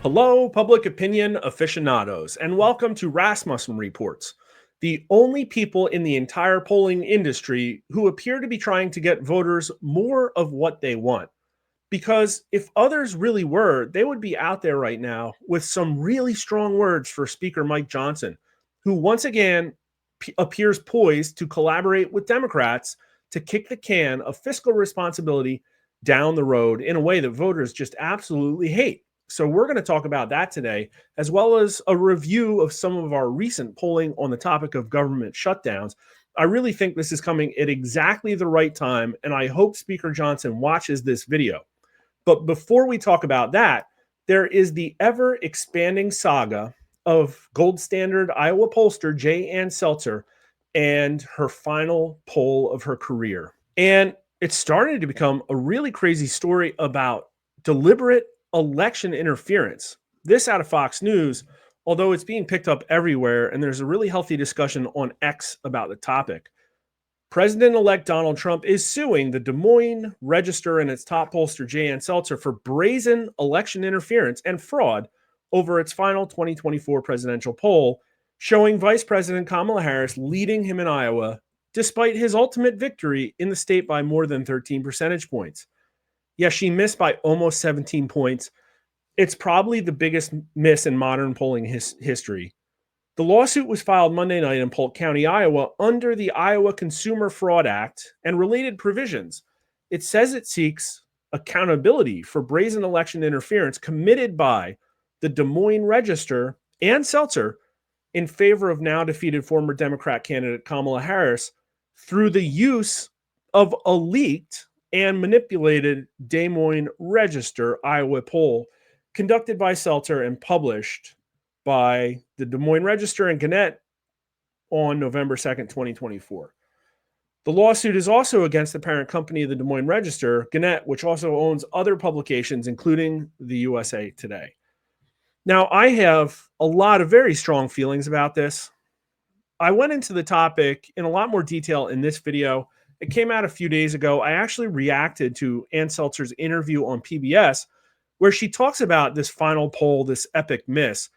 Hello, public opinion aficionados, and welcome to Rasmussen Reports, the only people in the entire polling industry who appear to be trying to get voters more of what they want. Because if others really were, they would be out there right now with some really strong words for Speaker Mike Johnson, who once again appears poised to collaborate with Democrats to kick the can of fiscal responsibility down the road in a way that voters just absolutely hate. So, we're going to talk about that today, as well as a review of some of our recent polling on the topic of government shutdowns. I really think this is coming at exactly the right time, and I hope Speaker Johnson watches this video. But before we talk about that, there is the ever expanding saga of gold standard Iowa pollster J. Ann Seltzer and her final poll of her career. And it's starting to become a really crazy story about deliberate election interference. This out of Fox News, although it's being picked up everywhere, and there's a really healthy discussion on X about the topic. President-elect Donald Trump is suing the Des Moines Register and its top pollster J. Ann Seltzer for brazen election interference and fraud over its final 2024 presidential poll, showing Vice President Kamala Harris leading him in Iowa despite his ultimate victory in the state by more than 13 percentage points. Yes, she missed by almost 17 points. It's probably the biggest miss in modern polling history. The lawsuit was filed Monday night in Polk County, Iowa, under the Iowa Consumer Fraud Act and related provisions. It says it seeks accountability for brazen election interference committed by the Des Moines Register and Seltzer in favor of now defeated former Democrat candidate Kamala Harris through the use of a leaked and manipulated Des Moines Register Iowa poll conducted by Seltzer and published by the Des Moines Register and Gannett on November 2nd, 2024. The lawsuit is also against the parent company of the Des Moines Register, Gannett, which also owns other publications, including the USA Today. Now, I have a lot of very strong feelings about this. I went into the topic in a lot more detail in this video. It came out a few days ago. I actually reacted to Ann Seltzer's interview on PBS, where she talks about this final poll, this epic miss.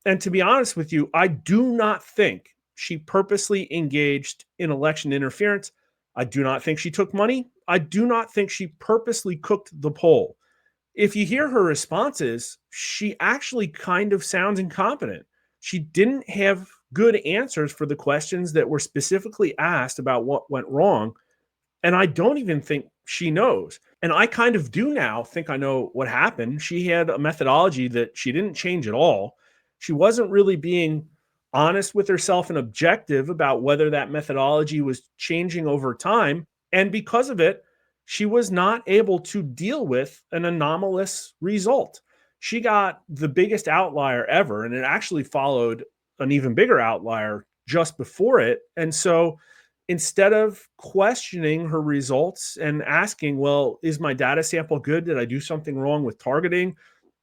And to be honest with you, I do not think she purposely engaged in election interference. I do not think she took money. I do not think she purposely cooked the poll. If you hear her responses, she actually kind of sounds incompetent. She didn't have good answers for the questions that were specifically asked about what went wrong. And I don't even think she knows. And I kind of do now think I know what happened. She had a methodology that she didn't change at all. She wasn't really being honest with herself and objective about whether that methodology was changing over time. And because of it, she was not able to deal with an anomalous result. She got the biggest outlier ever, and it actually followed an even bigger outlier just before it. And so instead of questioning her results and asking, well, is my data sample good? Did I do something wrong with targeting?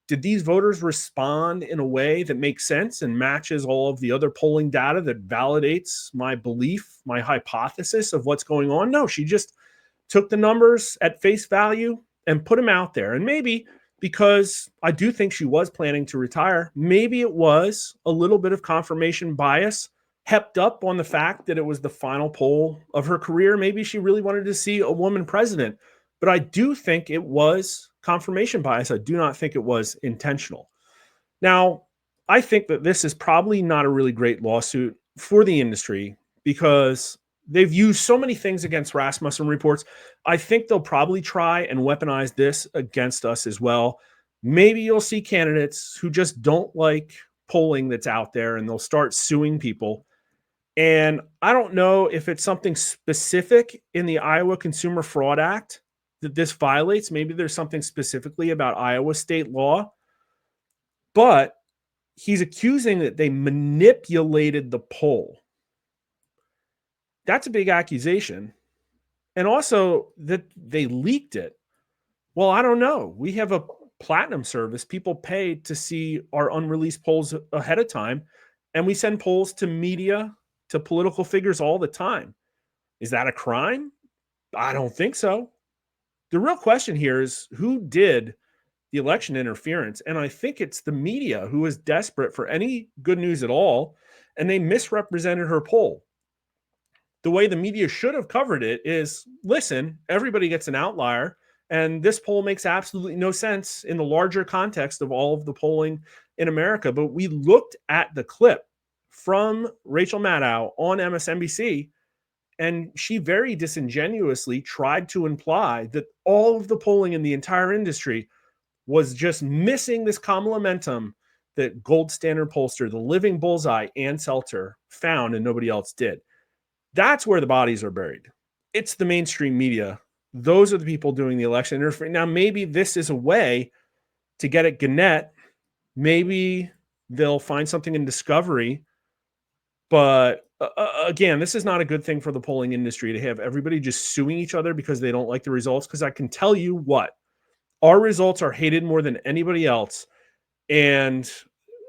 Did these voters respond in a way that makes sense and matches all of the other polling data that validates my belief, my hypothesis of what's going on? No, she just took the numbers at face value and put them out there. And maybe because I do think she was planning to retire, maybe it was a little bit of confirmation bias hepped up on the fact that it was the final poll of her career. Maybe she really wanted to see a woman president. But I do think it was confirmation bias. I do not think it was intentional. Now, I think that this is probably not a really great lawsuit for the industry because they've used so many things against Rasmussen reports. I think they'll probably try and weaponize this against us as well. Maybe you'll see candidates who just don't like polling that's out there and they'll start suing people. And I don't know if it's something specific in the Iowa Consumer Fraud Act that this violates. Maybe there's something specifically about Iowa state law, but he's accusing that they manipulated the poll. That's a big accusation. And also that they leaked it. Well, I don't know. We have a platinum service. People pay to see our unreleased polls ahead of time. And we send polls to media, to political figures all the time. Is that a crime? I don't think so. The real question here is who did the election interference. And I think it's the media who is desperate for any good news at all. And they misrepresented her poll. The way the media should have covered it is, listen, everybody gets an outlier. And this poll makes absolutely no sense in the larger context of all of the polling in America. But we looked at the clip from Rachel Maddow on MSNBC, and she very disingenuously tried to imply that all of the polling in the entire industry was just missing this calm momentum that gold standard pollster, the living bullseye, and Seltzer found and nobody else did. That's where the bodies are buried. It's the mainstream media. Those are the people doing the election interference. Now, maybe this is a way to get at Gannett. Maybe they'll find something in discovery. But again, this is not a good thing for the polling industry to have everybody just suing each other because they don't like the results. Because I can tell you what, our results are hated more than anybody else. And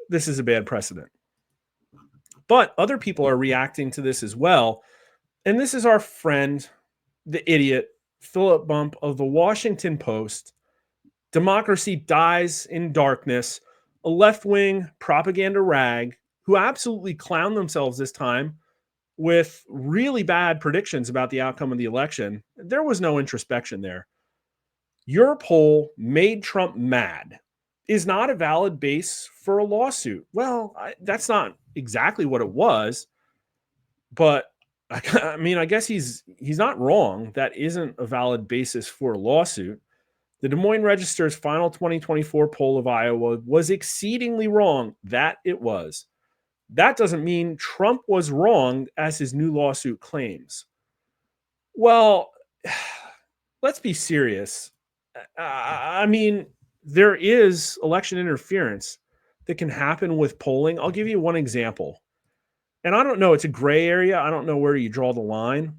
this is a bad precedent. But other people are reacting to this as well. And this is our friend, the idiot, Philip Bump of the Washington Post. Democracy dies in darkness, a left-wing propaganda rag who absolutely clown themselves this time with really bad predictions about the outcome of the election. There was no introspection there. Your poll made Trump mad is not a valid base for a lawsuit. Well, that's not exactly what it was, but I mean, I guess he's not wrong. That isn't a valid basis for a lawsuit. The Des Moines Register's final 2024 poll of Iowa was exceedingly wrong. That it was. That doesn't mean Trump was wrong, as his new lawsuit claims. Well, let's be serious. I mean, there is election interference that can happen with polling. I'll give you one example. And I don't know, it's a gray area. I don't know where you draw the line.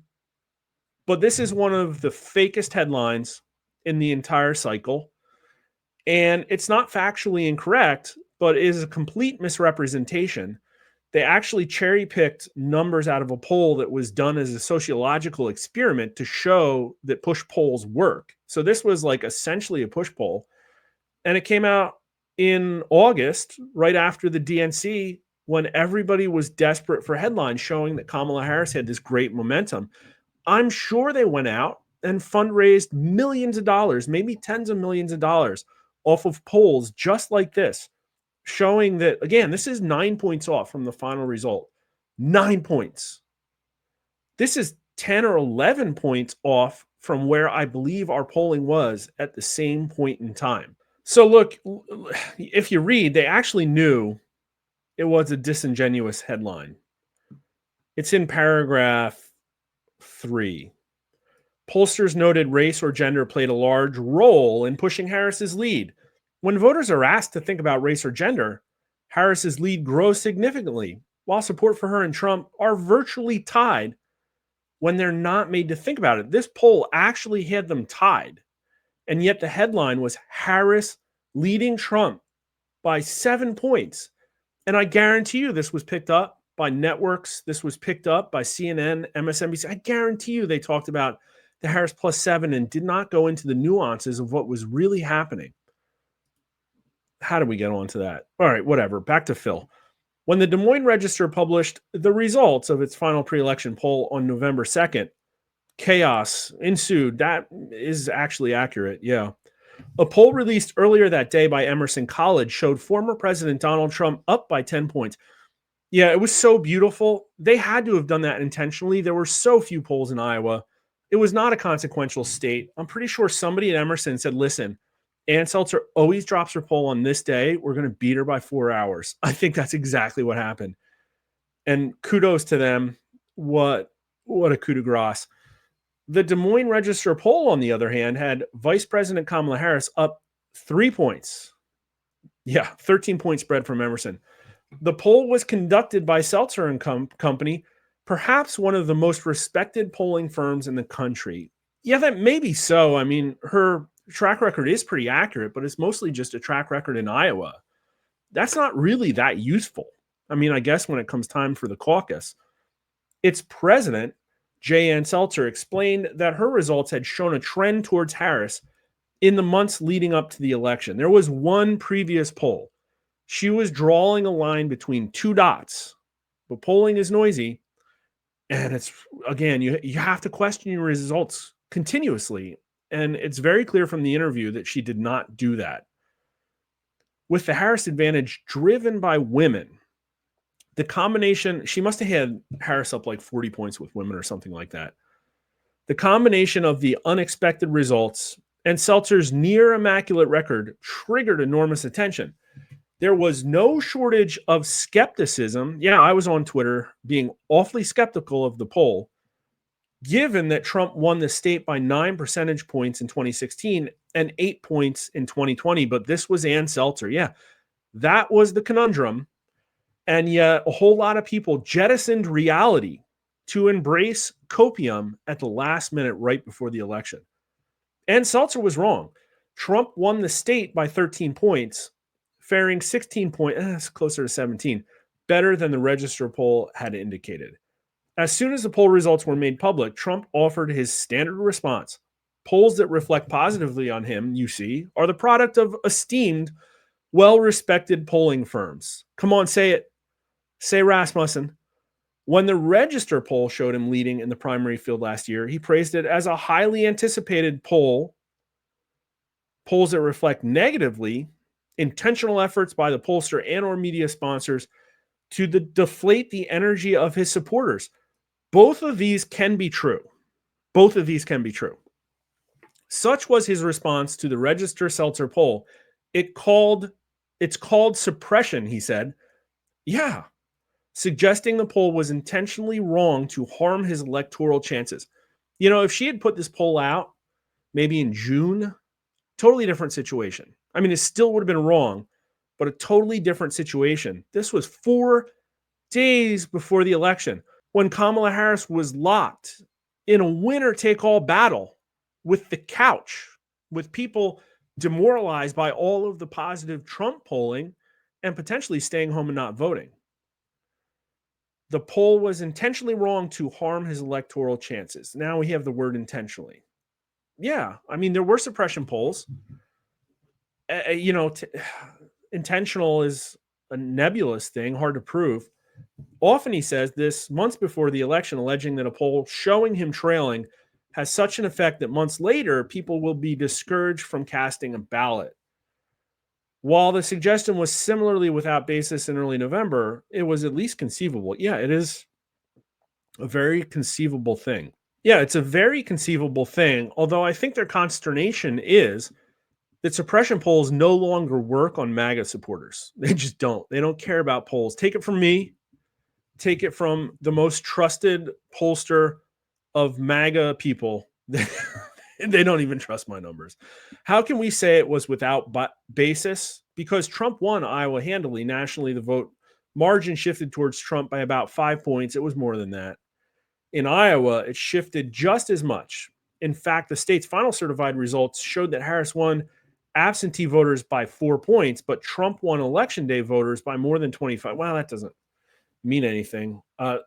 But this is one of the fakest headlines in the entire cycle. And it's not factually incorrect, but it is a complete misrepresentation. They actually cherry-picked numbers out of a poll that was done as a sociological experiment to show that push polls work. So this was like essentially a push poll. And it came out in August, right after the DNC, when everybody was desperate for headlines showing that Kamala Harris had this great momentum. I'm sure they went out and fundraised millions of dollars, maybe tens of millions of dollars off of polls just like this, showing that, again, this is 9 points off from the final result. 9 points. This is 10 or 11 points off from where I believe our polling was at the same point in time. So look, if you read, they actually knew it was a disingenuous headline. It's in paragraph 3. Pollsters noted race or gender played a large role in pushing Harris's lead. When voters are asked to think about race or gender, Harris's lead grows significantly, while support for her and Trump are virtually tied when they're not made to think about it. This poll actually had them tied, and yet the headline was Harris leading Trump by 7 points. And I guarantee you this was picked up by networks. This was picked up by CNN, MSNBC. I guarantee you they talked about the Harris plus 7 and did not go into the nuances of what was really happening. How did we get onto that? All right, whatever. Back to Phil. When the Des Moines Register published the results of its final pre-election poll on November 2nd, chaos ensued. That is actually accurate, yeah. A poll released earlier that day by Emerson College showed former President Donald Trump up by 10 points. Yeah, it was so beautiful. They had to have done that intentionally. There were so few polls in Iowa. It was not a consequential state. I'm pretty sure somebody at Emerson said, listen, Ann Seltzer always drops her poll on this day. We're going to beat her by 4 hours. I think that's exactly what happened. And kudos to them. What a coup de grace. The Des Moines Register poll, on the other hand, had Vice President Kamala Harris up 3 points. Yeah, 13-point spread from Emerson. The poll was conducted by Seltzer and Company, perhaps one of the most respected polling firms in the country. Yeah, that may be so. I mean, her track record is pretty accurate, but it's mostly just a track record in Iowa. That's not really that useful. I mean, I guess when it comes time for the caucus. Its president, J. Ann Seltzer, explained that her results had shown a trend towards Harris in the months leading up to the election. There was one previous poll. She was drawing a line between two dots, but polling is noisy. And it's, again, you have to question your results continuously. And it's very clear from the interview that she did not do that. With the Harris advantage driven by women, the combination, she must have had Harris up like 40 points with women or something like that. The combination of the unexpected results and Seltzer's near immaculate record triggered enormous attention. There was no shortage of skepticism. Yeah, I was on Twitter being awfully skeptical of the poll, given that Trump won the state by 9 percentage points in 2016 and 8 points in 2020. But this was Ann Seltzer. Yeah, that was the conundrum. And yet a whole lot of people jettisoned reality to embrace copium at the last minute right before the election. And Seltzer was wrong. Trump won the state by 13 points, faring 16 points, closer to 17, better than the Register poll had indicated. As soon as the poll results were made public, Trump offered his standard response. Polls that reflect positively on him, you see, are the product of esteemed, well-respected polling firms. Come on, say it. Say Rasmussen. When the Register poll showed him leading in the primary field last year, he praised it as a highly anticipated poll. Polls that reflect negatively intentional efforts by the pollster and or media sponsors to deflate the energy of his supporters. Both of these can be true. Both of these can be true. Such was his response to the Register Seltzer poll. It's called suppression, he said. Yeah, suggesting the poll was intentionally wrong to harm his electoral chances. You know, if she had put this poll out maybe in June, totally different situation. I mean, it still would have been wrong, but a totally different situation. This was 4 days before the election when Kamala Harris was locked in a winner-take-all battle with the couch, with people demoralized by all of the positive Trump polling and potentially staying home and not voting. The poll was intentionally wrong to harm his electoral chances. Now we have the word intentionally. Yeah, I mean, there were suppression polls. Intentional is a nebulous thing, hard to prove. Often he says this months before the election, alleging that a poll showing him trailing has such an effect that months later, people will be discouraged from casting a ballot. While the suggestion was similarly without basis in early November, it was at least conceivable. Yeah, it is a very conceivable thing. Yeah, it's a very conceivable thing, although I think their consternation is that suppression polls no longer work on MAGA supporters. They just don't. They don't care about polls. Take it from me. Take it from the most trusted pollster of MAGA people. They don't even trust my numbers. How can we say it was without basis? Because Trump won Iowa handily. Nationally, the vote margin shifted towards Trump by about 5 points. It was more than that. In Iowa, it shifted just as much. In fact, the state's final certified results showed that Harris won absentee voters by 4 points, but Trump won election day voters by more than 25. Wow, that doesn't mean anything.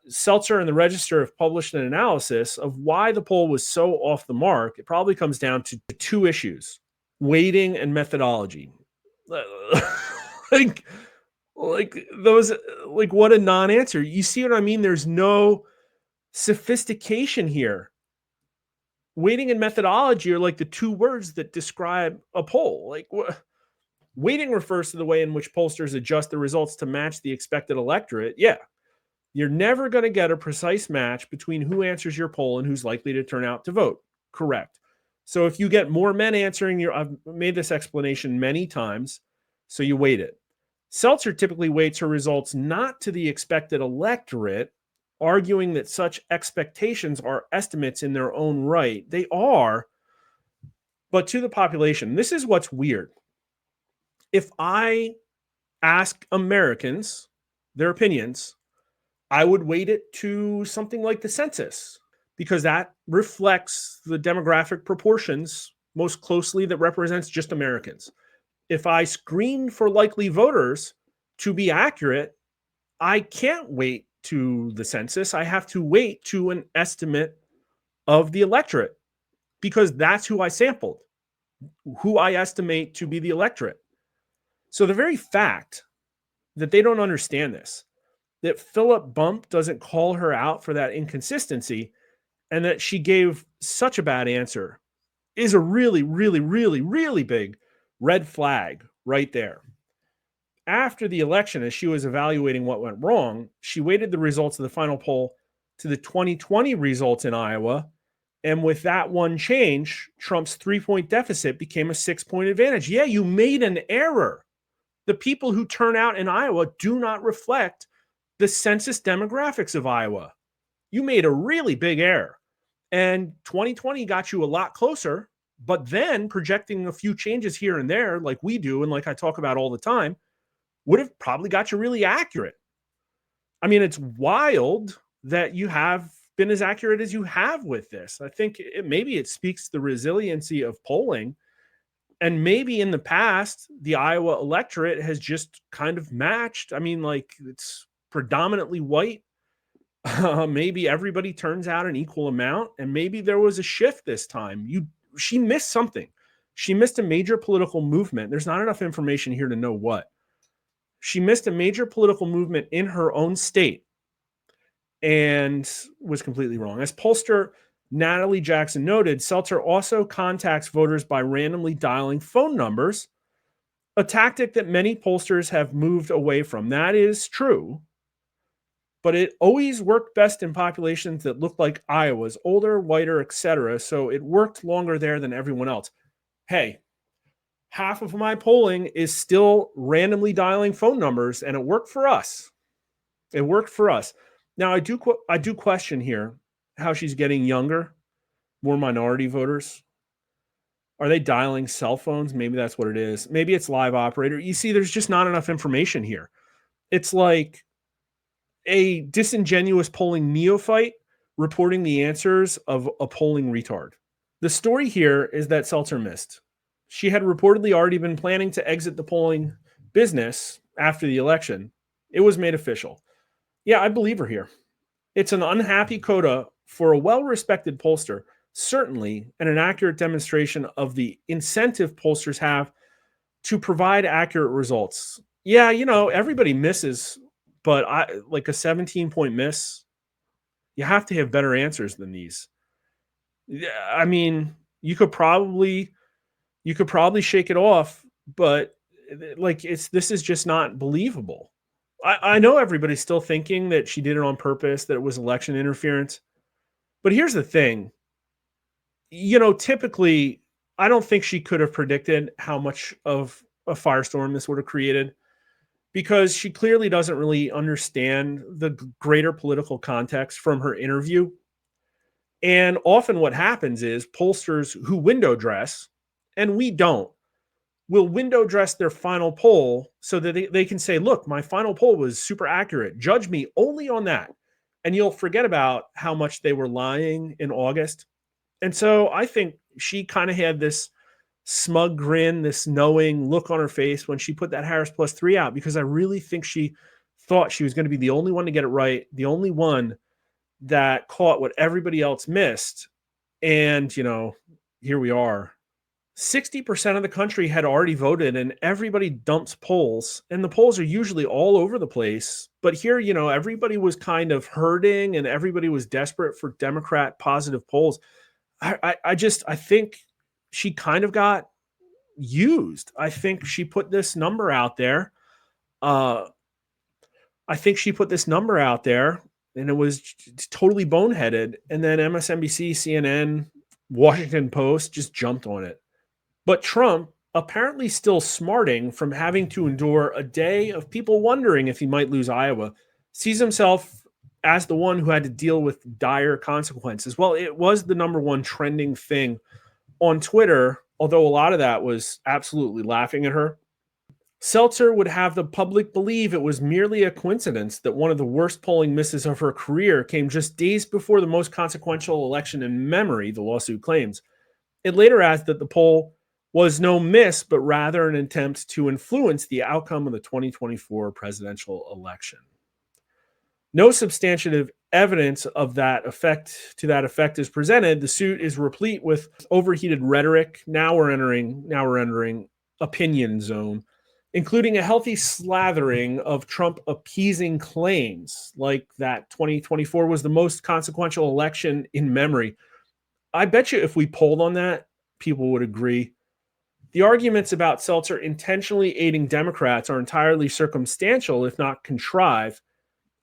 Seltzer and the Register have published an analysis of why the poll was so off the mark. It probably comes down to 2 issues: weighting and methodology. like those, like what a non-answer. You see what I mean? There's no sophistication here. Weighting and methodology are like the 2 words that describe a poll. Like weighting refers to the way in which pollsters adjust the results to match the expected electorate. Yeah, you're never going to get a precise match between who answers your poll and who's likely to turn out to vote. Correct. So if you get more men answering I've made this explanation many times, so you weight it. Seltzer typically weights her results not to the expected electorate, arguing that such expectations are estimates in their own right. They are, but to the population. This is what's weird. If I ask Americans their opinions, I would weight it to something like the census, because that reflects the demographic proportions most closely that represents just Americans. If I screen for likely voters to be accurate, I can't weight to the census. I have to weight to an estimate of the electorate, because that's who I sampled. who I estimate to be the electorate. So the very fact that they don't understand this, that Philip Bump doesn't call her out for that inconsistency, and that she gave such a bad answer is a really, really, really, really big red flag right there. After the election, as she was evaluating what went wrong, she weighted the results of the final poll to the 2020 results in Iowa. And with that one change, Trump's 3-point deficit became a 6-point advantage. Yeah, you made an error. The people who turn out in Iowa do not reflect the census demographics of Iowa. You made a really big error. And 2020 got you a lot closer, but then projecting a few changes here and there, like we do, and like I talk about all the time, would have probably got you really accurate. I mean, it's wild that you have been as accurate as you have with this. I think maybe it speaks to the resiliency of polling. And maybe in the past, the Iowa electorate has just kind of matched. I mean, like it's predominantly white. Maybe everybody turns out an equal amount, and maybe there was a shift this time. She missed something. She missed a major political movement. There's not enough information here to know what. She missed a major political movement in her own state and was completely wrong. As pollster Natalie Jackson noted, Seltzer also contacts voters by randomly dialing phone numbers, a tactic that many pollsters have moved away from. That is true, but it always worked best in populations that looked like Iowa's, older, whiter, etc. So it worked longer there than everyone else. Hey, half of my polling is still randomly dialing phone numbers, and it worked for us. It worked for us. Now, I do question here how she's getting younger, more minority voters. Are they dialing cell phones? Maybe that's what it is. Maybe it's live operator. You see, there's just not enough information here. It's like a disingenuous polling neophyte reporting the answers of a polling retard. The story here is that Seltzer missed. She had reportedly already been planning to exit the polling business after the election. It was made official. Yeah, I believe her here. It's an unhappy coda for a well-respected pollster, certainly, and an accurate demonstration of the incentive pollsters have to provide accurate results. Yeah, everybody misses, but like a 17-point miss, you have to have better answers than these. Yeah, I mean, you could probably shake it off, but like this is just not believable. I know everybody's still thinking that she did it on purpose, that it was election interference. But here's the thing. Typically, I don't think she could have predicted how much of a firestorm this would have created, because she clearly doesn't really understand the greater political context from her interview. And often what happens is pollsters who window dress, and we don't, will window dress their final poll so that they can say, look, my final poll was super accurate. Judge me only on that. And you'll forget about how much they were lying in August. And so I think she kind of had this smug grin, this knowing look on her face when she put that Harris +3 out, because I really think she thought she was going to be the only one to get it right, the only one that caught what everybody else missed. And, here we are. 60% of the country had already voted, and everybody dumps polls, and the polls are usually all over the place. But here, everybody was kind of hurting and everybody was desperate for Democrat positive polls. I think she kind of got used. I think she put this number out there. And it was totally boneheaded. And then MSNBC, CNN, Washington Post just jumped on it. But Trump, apparently still smarting from having to endure a day of people wondering if he might lose Iowa, sees himself as the one who had to deal with dire consequences. Well, it was the number one trending thing on Twitter, although a lot of that was absolutely laughing at her. Seltzer would have the public believe it was merely a coincidence that one of the worst polling misses of her career came just days before the most consequential election in memory, the lawsuit claims. It later adds that the poll was no miss, but rather an attempt to influence the outcome of the 2024 presidential election. No substantive evidence of that effect is presented, the suit is replete with overheated rhetoric. Now we're entering opinion zone, including a healthy slathering of Trump appeasing claims like that 2024 was the most consequential election in memory. I bet you if we polled on that, people would agree. The arguments about Seltzer intentionally aiding Democrats are entirely circumstantial, if not contrived,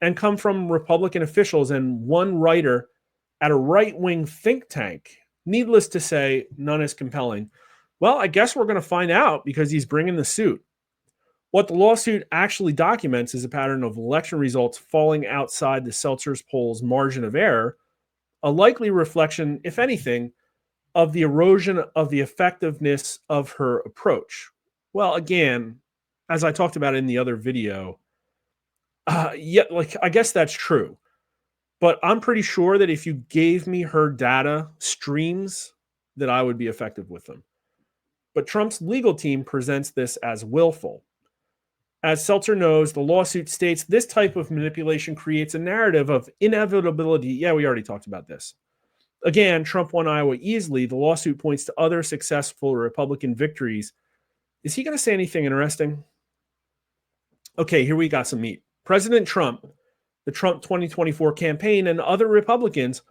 and come from Republican officials and one writer at a right-wing think tank. Needless to say, none is compelling. Well, I guess we're going to find out because he's bringing the suit. What the lawsuit actually documents is a pattern of election results falling outside the Seltzer's poll's margin of error, a likely reflection, if anything, of the erosion of the effectiveness of her approach. Well, again, as I talked about in the other video, I guess that's true. But I'm pretty sure that if you gave me her data streams, that I would be effective with them. But Trump's legal team presents this as willful. As Seltzer knows, the lawsuit states this type of manipulation creates a narrative of inevitability. Yeah, we already talked about this. Again, Trump won Iowa easily. The lawsuit points to other successful Republican victories. Is he going to say anything interesting? Okay, here we got some meat. President Trump, the Trump 2024 campaign, and other Republicans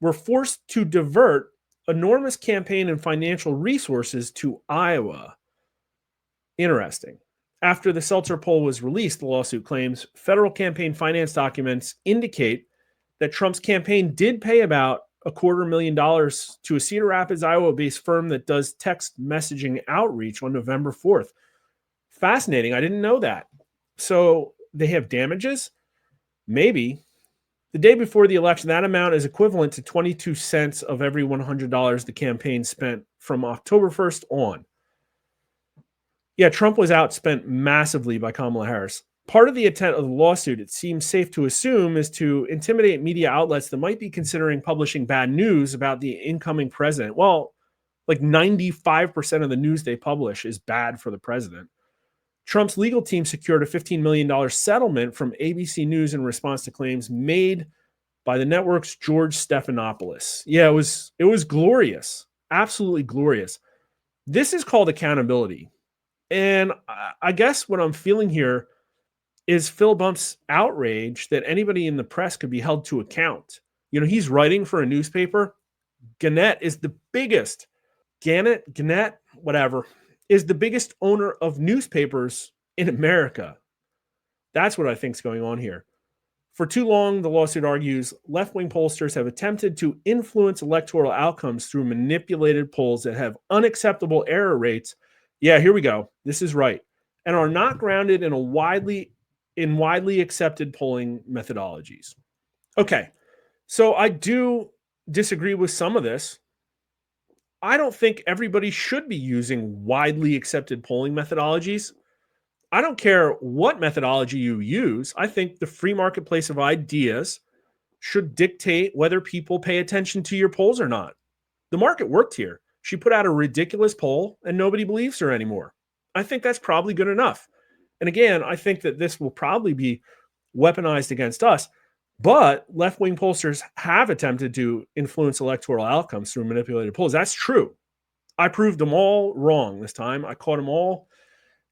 were forced to divert enormous campaign and financial resources to Iowa. Interesting. After the Seltzer poll was released, the lawsuit claims federal campaign finance documents indicate that Trump's campaign did pay about $250,000 to a Cedar Rapids, Iowa-based firm that does text messaging outreach on November 4th. Fascinating. I didn't know that. So they have damages? Maybe. The day before the election, that amount is equivalent to 22 cents of every $100 the campaign spent from October 1st on. Yeah, Trump was outspent massively by Kamala Harris. Part of the intent of the lawsuit, it seems safe to assume, is to intimidate media outlets that might be considering publishing bad news about the incoming president. Well, like 95% of the news they publish is bad for the president. Trump's legal team secured a $15 million settlement from ABC News in response to claims made by the network's George Stephanopoulos. Yeah, it was glorious, absolutely glorious. This is called accountability. And I guess what I'm feeling here is Phil Bump's outrage that anybody in the press could be held to account. You know, he's writing for a newspaper. Gannett is the biggest, Gannett, whatever, is the biggest owner of newspapers in America. That's what I think is going on here. For too long, the lawsuit argues, left-wing pollsters have attempted to influence electoral outcomes through manipulated polls that have unacceptable error rates. Yeah, here we go. This is right. And are not grounded in widely accepted polling methodologies. Okay, so I do disagree with some of this. I don't think everybody should be using widely accepted polling methodologies. I don't care what methodology you use. I think the free marketplace of ideas should dictate whether people pay attention to your polls or not. The market worked here. She put out a ridiculous poll and nobody believes her anymore. I think that's probably good enough. And again, I think that this will probably be weaponized against us. But left-wing pollsters have attempted to influence electoral outcomes through manipulated polls. That's true. I proved them all wrong this time. I caught them all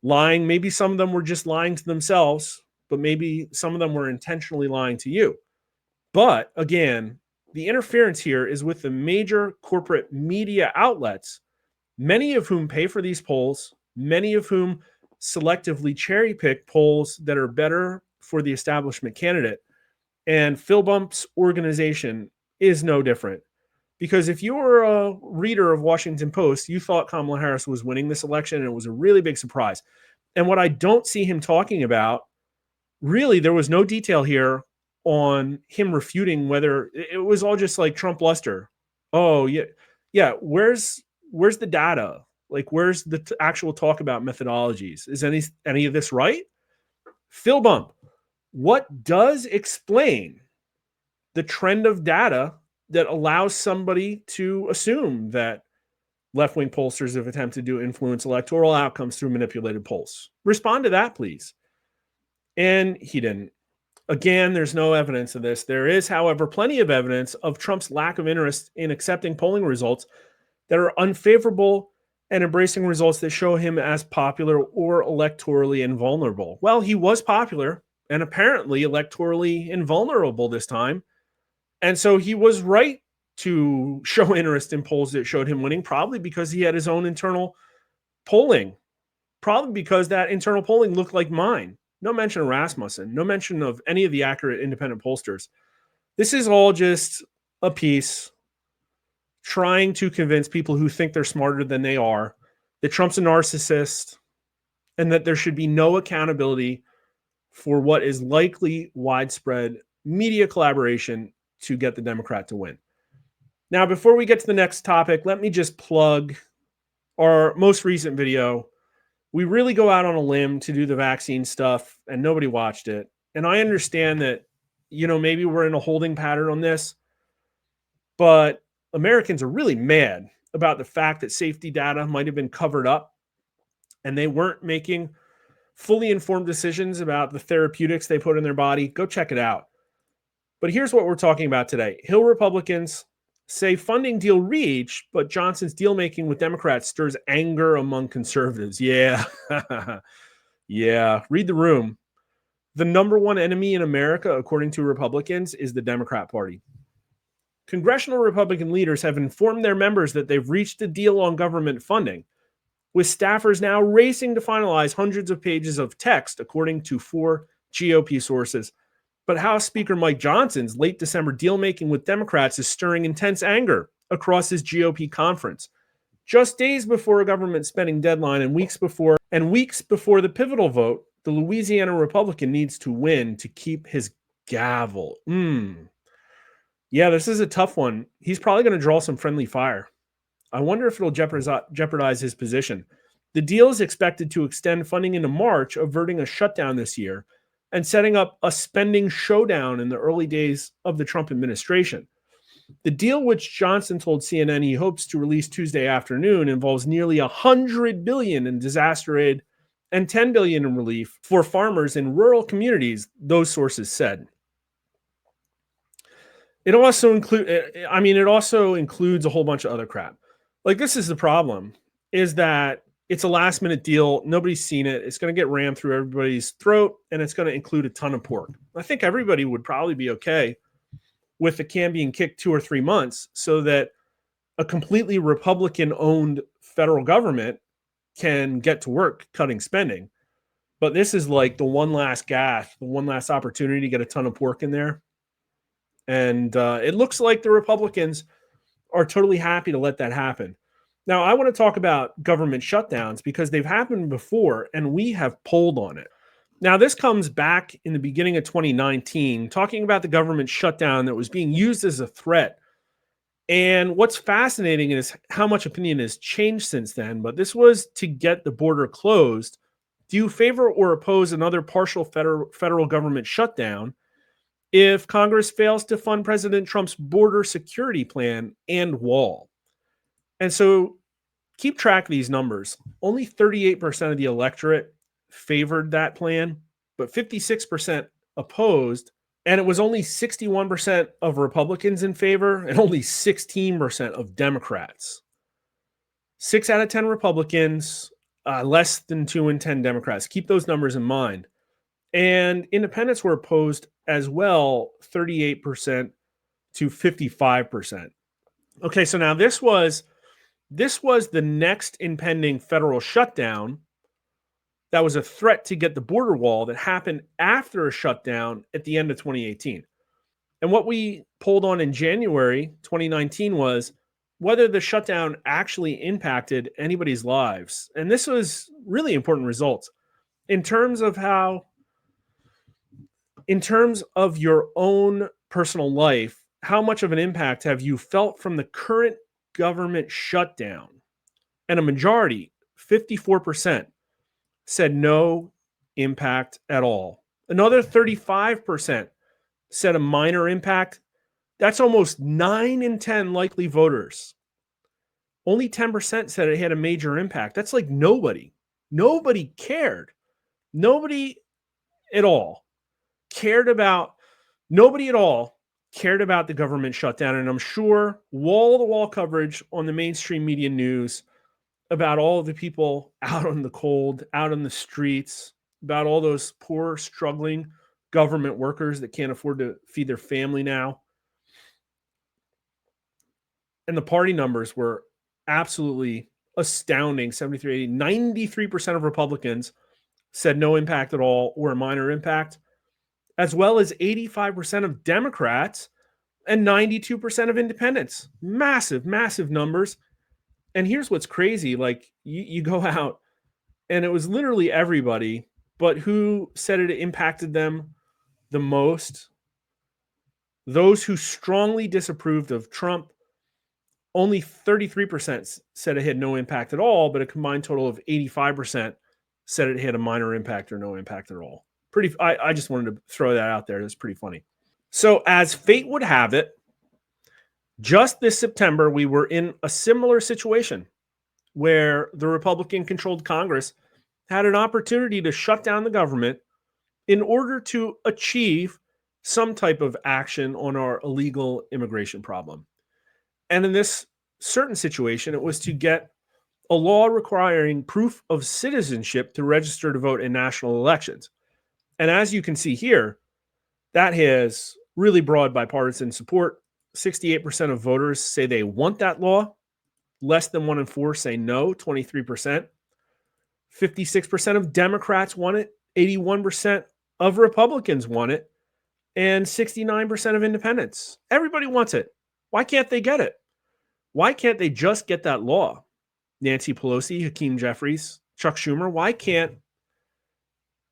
lying. Maybe some of them were just lying to themselves, but maybe some of them were intentionally lying to you. But again, the interference here is with the major corporate media outlets, many of whom pay for these polls, many of whom selectively cherry pick polls that are better for the establishment candidate. And Phil Bump's organization is no different. Because if you were a reader of Washington Post, you thought Kamala Harris was winning this election, and it was a really big surprise. And what I don't see him talking about, really, there was no detail here on him refuting whether it was all just like Trump bluster. Oh, yeah. Where's the data? Like, where's the actual talk about methodologies? Is any of this right? Phil Bump, what does explain the trend of data that allows somebody to assume that left-wing pollsters have attempted to influence electoral outcomes through manipulated polls? Respond to that, please. And he didn't. Again, there's no evidence of this. There is, however, plenty of evidence of Trump's lack of interest in accepting polling results that are unfavorable and embracing results that show him as popular or electorally invulnerable. Well, he was popular and apparently electorally invulnerable this time. And so he was right to show interest in polls that showed him winning, probably because he had his own internal polling, probably because that internal polling looked like mine. No mention of Rasmussen, no mention of any of the accurate independent pollsters. This is all just a piece trying to convince people who think they're smarter than they are that Trump's a narcissist and that there should be no accountability for what is likely widespread media collaboration to get the Democrat to win. Now, before we get to the next topic, let me just plug our most recent video. We really go out on a limb to do the vaccine stuff, and nobody watched it. And I understand that, maybe we're in a holding pattern on this, but Americans are really mad about the fact that safety data might have been covered up and they weren't making fully informed decisions about the therapeutics they put in their body. Go check it out. But here's what we're talking about today. Hill Republicans say funding deal reached, but Johnson's deal making with Democrats stirs anger among conservatives. Yeah. Yeah. Read the room. The number one enemy in America, according to Republicans, is the Democrat Party. Congressional Republican leaders have informed their members that they've reached a deal on government funding, with staffers now racing to finalize hundreds of pages of text, according to 4 GOP sources. But House Speaker Mike Johnson's late December deal-making with Democrats is stirring intense anger across his GOP conference. Just days before a government spending deadline and weeks before the pivotal vote, the Louisiana Republican needs to win to keep his gavel. Yeah, this is a tough one. He's probably going to draw some friendly fire. I wonder if it'll jeopardize his position. The deal is expected to extend funding into March, averting a shutdown this year and setting up a spending showdown in the early days of the Trump administration. The deal, which Johnson told CNN he hopes to release Tuesday afternoon, involves nearly $100 billion in disaster aid and $10 billion in relief for farmers in rural communities, those sources said. It also includes a whole bunch of other crap. Like, this is the problem, is that it's a last minute deal. Nobody's seen it. It's going to get rammed through everybody's throat, and it's going to include a ton of pork. I think everybody would probably be okay with the can being kicked 2 or 3 months so that a completely Republican-owned federal government can get to work cutting spending. But this is like the one last gasp, the one last opportunity to get a ton of pork in there. And it looks like the Republicans are totally happy to let that happen. Now, I want to talk about government shutdowns because they've happened before and we have polled on it. Now, this comes back in the beginning of 2019, talking about the government shutdown that was being used as a threat. And what's fascinating is how much opinion has changed since then. But this was to get the border closed. Do you favor or oppose another partial federal government shutdown if Congress fails to fund President Trump's border security plan and wall? And so keep track of these numbers. Only 38% of the electorate favored that plan, but 56% opposed. And it was only 61% of Republicans in favor and only 16% of Democrats. 6 out of 10 Republicans, less than 2 in 10 Democrats. Keep those numbers in mind. And independents were opposed as well, 38% to 55%. Okay, so now this was the next impending federal shutdown that was a threat to get the border wall that happened after a shutdown at the end of 2018. And what we polled on in January 2019 was whether the shutdown actually impacted anybody's lives. And this was really important results in terms of your own personal life. How much of an impact have you felt from the current government shutdown? And a majority, 54%, said no impact at all. Another 35% said a minor impact. That's almost 9 in 10 likely voters. Only 10% said it had a major impact. That's like nobody. Nobody cared. Nobody at all nobody at all cared about the government shutdown. And I'm sure wall-to-wall coverage on the mainstream media news about all of the people out on the cold, out on the streets, about all those poor, struggling government workers that can't afford to feed their family now. And the party numbers were absolutely astounding. 73, 80, 93% of Republicans said no impact at all or a minor impact, as well as 85% of Democrats and 92% of independents. Massive, massive numbers. And here's what's crazy. Like you go out and it was literally everybody, but who said it impacted them the most? Those who strongly disapproved of Trump, only 33% said it had no impact at all, but a combined total of 85% said it had a minor impact or no impact at all. I just wanted to throw that out there. That's pretty funny. So as fate would have it, just this September, we were in a similar situation where the Republican-controlled Congress had an opportunity to shut down the government in order to achieve some type of action on our illegal immigration problem. And in this certain situation, it was to get a law requiring proof of citizenship to register to vote in national elections. And as you can see here, that has really broad bipartisan support. 68% of voters say they want that law. Less than 1 in 4 say no, 23%. 56% of Democrats want it. 81% of Republicans want it. And 69% of independents. Everybody wants it. Why can't they get it? Why can't they just get that law? Nancy Pelosi, Hakeem Jeffries, Chuck Schumer, why can't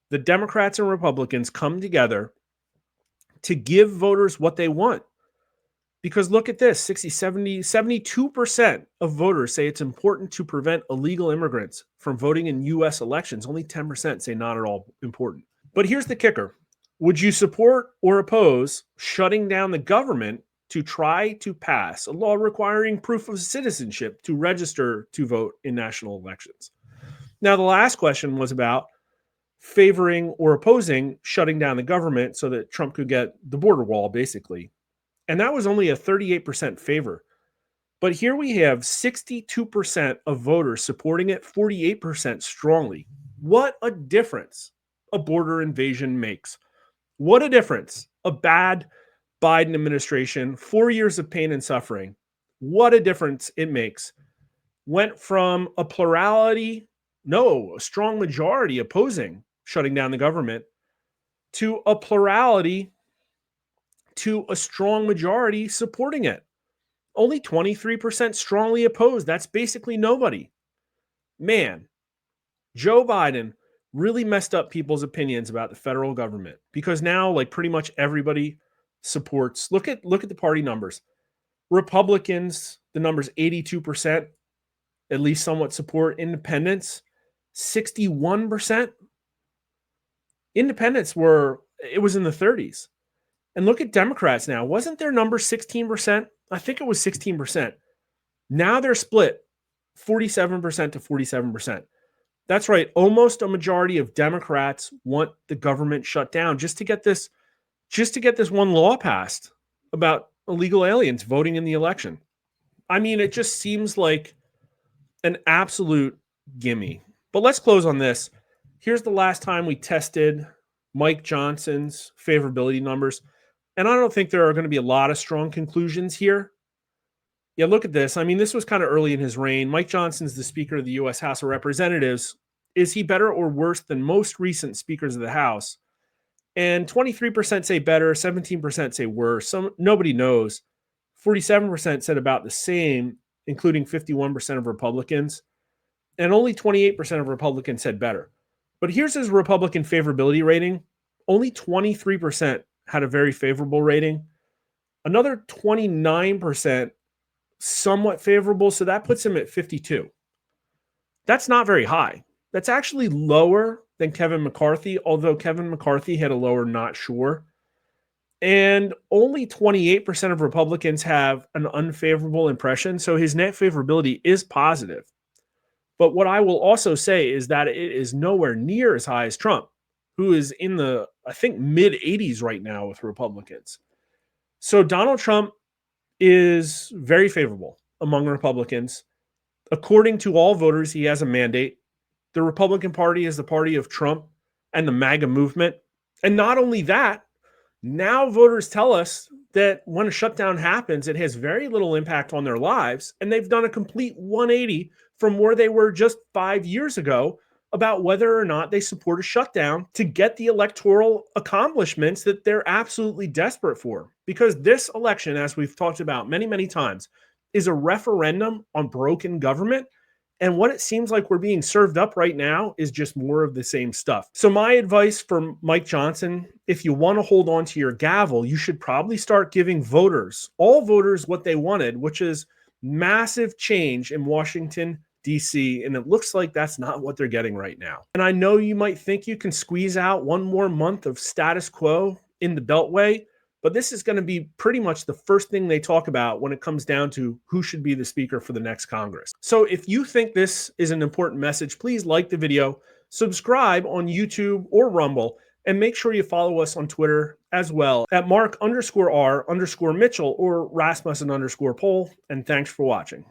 the Democrats and Republicans come together to give voters what they want? Because look at this, 72% of voters say it's important to prevent illegal immigrants from voting in U.S. elections. Only 10% say not at all important. But here's the kicker. Would you support or oppose shutting down the government to try to pass a law requiring proof of citizenship to register to vote in national elections? Now, the last question was about favoring or opposing shutting down the government so that Trump could get the border wall, basically. And that was only a 38% favor. But here we have 62% of voters supporting it, 48% strongly. What a difference a border invasion makes. What a difference a bad Biden administration, 4 years of pain and suffering. What a difference it makes. Went from a strong majority opposing shutting down the government to a plurality to a strong majority supporting it. Only 23% strongly opposed. That's basically nobody. Man, Joe Biden really messed up people's opinions about the federal government because now, like, pretty much everybody supports. Look at the party numbers. Republicans, the number's 82%, at least somewhat support. Independents, 61%. Independents it was in the 30s. And look at Democrats now. Wasn't their number 16%? I think it was 16%. Now they're split 47% to 47%. That's right. Almost a majority of Democrats want the government shut down just to get this one law passed about illegal aliens voting in the election. I mean, it just seems like an absolute gimme. But let's close on this. Here's the last time we tested Mike Johnson's favorability numbers. And I don't think there are going to be a lot of strong conclusions here. Yeah, look at this. I mean, this was kind of early in his reign. Mike Johnson's the Speaker of the U.S. House of Representatives. Is he better or worse than most recent speakers of the House? And 23% say better, 17% say worse. Nobody knows. 47% said about the same, including 51% of Republicans. And only 28% of Republicans said better. But here's his Republican favorability rating. Only 23% had a very favorable rating. Another 29% somewhat favorable, so that puts him at 52. That's not very high. That's actually lower than Kevin McCarthy, although Kevin McCarthy had a lower not sure. And only 28% of Republicans have an unfavorable impression, so his net favorability is positive. But what I will also say is that it is nowhere near as high as Trump, who is in the I think, mid 80s right now with Republicans. So Donald Trump is very favorable among Republicans. According to all voters, he has a mandate. The Republican Party is the party of Trump and the MAGA movement. And not only that, now voters tell us that when a shutdown happens, it has very little impact on their lives. And they've done a complete 180 from where they were just 5 years ago about whether or not they support a shutdown to get the electoral accomplishments that they're absolutely desperate for. Because this election, as we've talked about many, many times, is a referendum on broken government. And what it seems like we're being served up right now is just more of the same stuff. So my advice for Mike Johnson, if you want to hold on to your gavel, you should probably start giving voters, all voters, what they wanted, which is massive change in Washington, D.C. And it looks like that's not what they're getting right now. And I know you might think you can squeeze out one more month of status quo in the Beltway, but this is going to be pretty much the first thing they talk about when it comes down to who should be the speaker for the next Congress. So if you think this is an important message, please like the video, subscribe on YouTube or Rumble, and make sure you follow us on Twitter as well at Mark_R_Mitchell or Rasmussen_Poll. And thanks for watching.